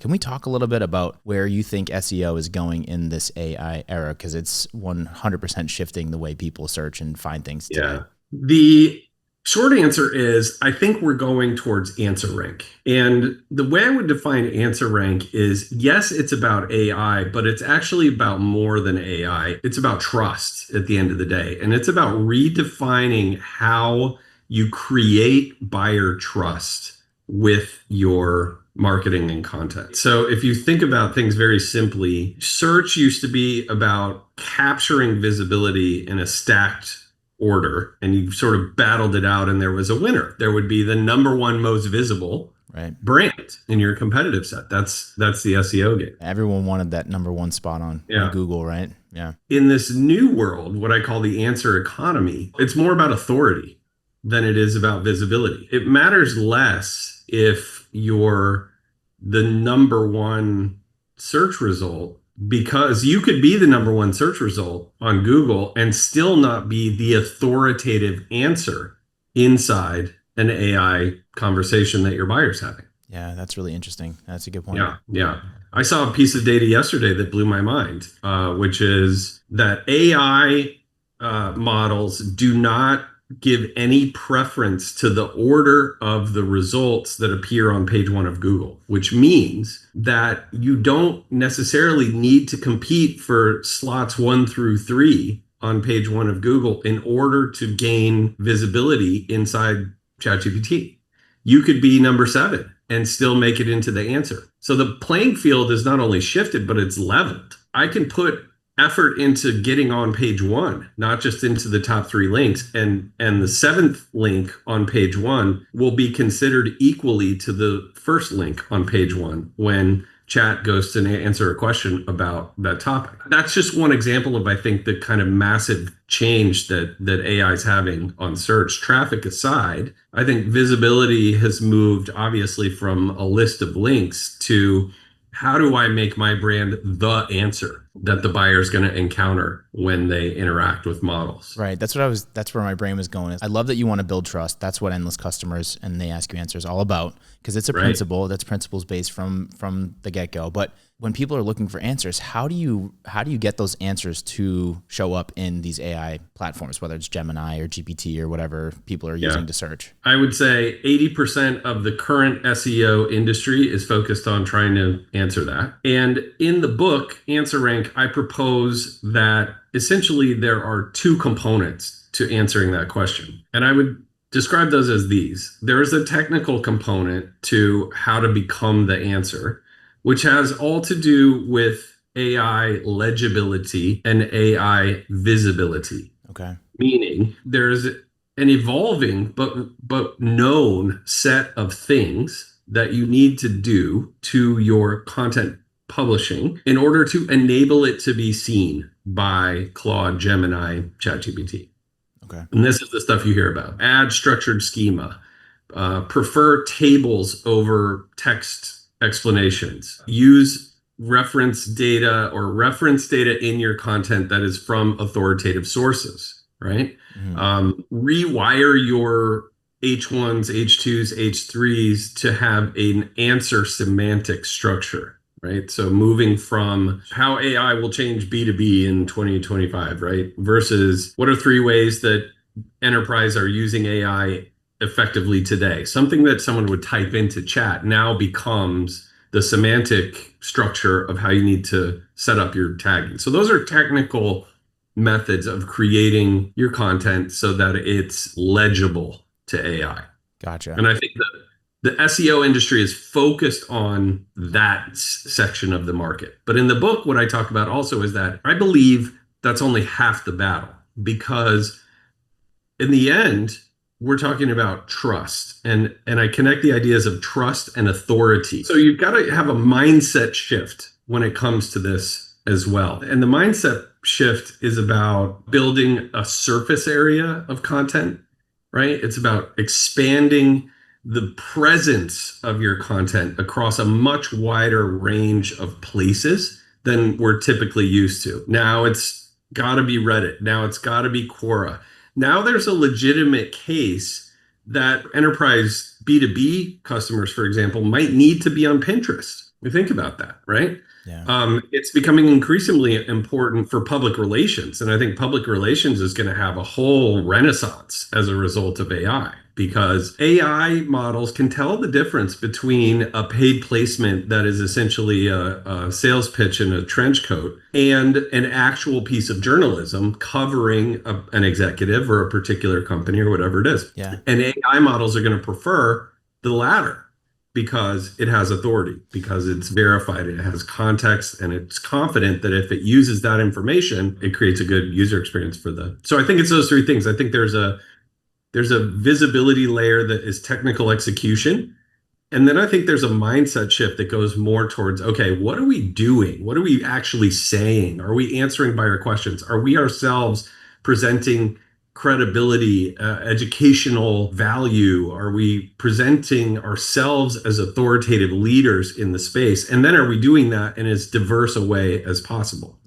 Can we talk a little bit about where you think SEO is going in this AI era? Because it's 100% shifting the way people search and find things today. Yeah. The short answer is I think we're going towards answer rank. And the way I would define answer rank is yes, it's about AI, but it's actually about more than AI. It's about trust at the end of the day. And it's about redefining how you create buyer trust with your marketing and content. So if you think about things very simply, search used to be about capturing visibility in a stacked order, and you sort of battled it out and there was a winner. There would be the number one most visible brand in your competitive set. That's the SEO game. Everyone wanted that number one spot on Google, right? Yeah. In this new world, what I call the answer economy, it's more about authority than it is about visibility. It matters less if you're the number one search result, because you could be the number one search result on Google and still not be the authoritative answer inside an AI conversation that your buyer's having. Yeah, that's really interesting. That's a good point. Yeah. I saw a piece of data yesterday that blew my mind, which is that AI models do not give any preference to the order of the results that appear on page one of Google, which means that you don't necessarily need to compete for slots 1 through 3 on page one of Google in order to gain visibility inside ChatGPT. You could be number 7 and still make it into the answer. So the playing field is not only shifted, but it's leveled. I can put effort into getting on page one, not just into the top 3 links. And the 7th link on page one will be considered equally to the first link on page one when chat goes to answer a question about that topic. That's just one example of, I think, the kind of massive change that AI is having on search. Traffic aside, I think visibility has moved obviously from a list of links to how do I make my brand the answer that the buyer is going to encounter when they interact with models? Right. That's where my brain was going. I love that you want to build trust. That's what Endless Customers and They Ask You Answers all about, because it's a principle that's principles based from the get-go. But when people are looking for answers, how do you get those answers to show up in these AI platforms, whether it's Gemini or GPT or whatever people are using to search? I would say 80% of the current SEO industry is focused on trying to answer that. And in the book, Answer Rank, I propose that essentially there are 2 components to answering that question. And I would describe those as these. There is a technical component to how to become the answer, which has all to do with AI legibility and AI visibility. Okay. Meaning there's an evolving but known set of things that you need to do to your content publishing in order to enable it to be seen by Claude, Gemini, ChatGPT. Okay. And this is the stuff you hear about. Add structured schema, prefer tables over text explanations, use reference data in your content that is from authoritative sources, right? Rewire your H1s, H2s, H3s to have an answer semantic structure. Right. So moving from how AI will change B2B in 2025, right? Versus what are 3 ways that enterprise are using AI effectively today? Something that someone would type into chat now becomes the semantic structure of how you need to set up your tagging. So those are technical methods of creating your content so that it's legible to AI. Gotcha. And I think that the SEO industry is focused on that section of the market. But in the book, what I talk about also is that I believe that's only half the battle, because in the end, we're talking about trust. And I connect the ideas of trust and authority. So you've got to have a mindset shift when it comes to this as well. And the mindset shift is about building a surface area of content, right? It's about expanding the presence of your content across a much wider range of places than we're typically used to. Now it's got to be Reddit. Now it's got to be Quora. Now there's a legitimate case that enterprise B2B customers, for example, might need to be on Pinterest. You think about that, right? Yeah. It's becoming increasingly important for public relations. And I think public relations is going to have a whole renaissance as a result of AI, because AI models can tell the difference between a paid placement that is essentially a sales pitch in a trench coat and an actual piece of journalism covering an executive or a particular company or whatever it is. Yeah. And AI models are going to prefer the latter because it has authority, because it's verified, it has context, and it's confident that if it uses that information, it creates a good user experience for the. So I think it's those three things. I think there's a visibility layer that is technical execution. And then I think there's a mindset shift that goes more towards, okay, what are we doing? What are we actually saying? Are we answering buyer questions? Are we ourselves presenting credibility, educational value? Are we presenting ourselves as authoritative leaders in the space? And then are we doing that in as diverse a way as possible?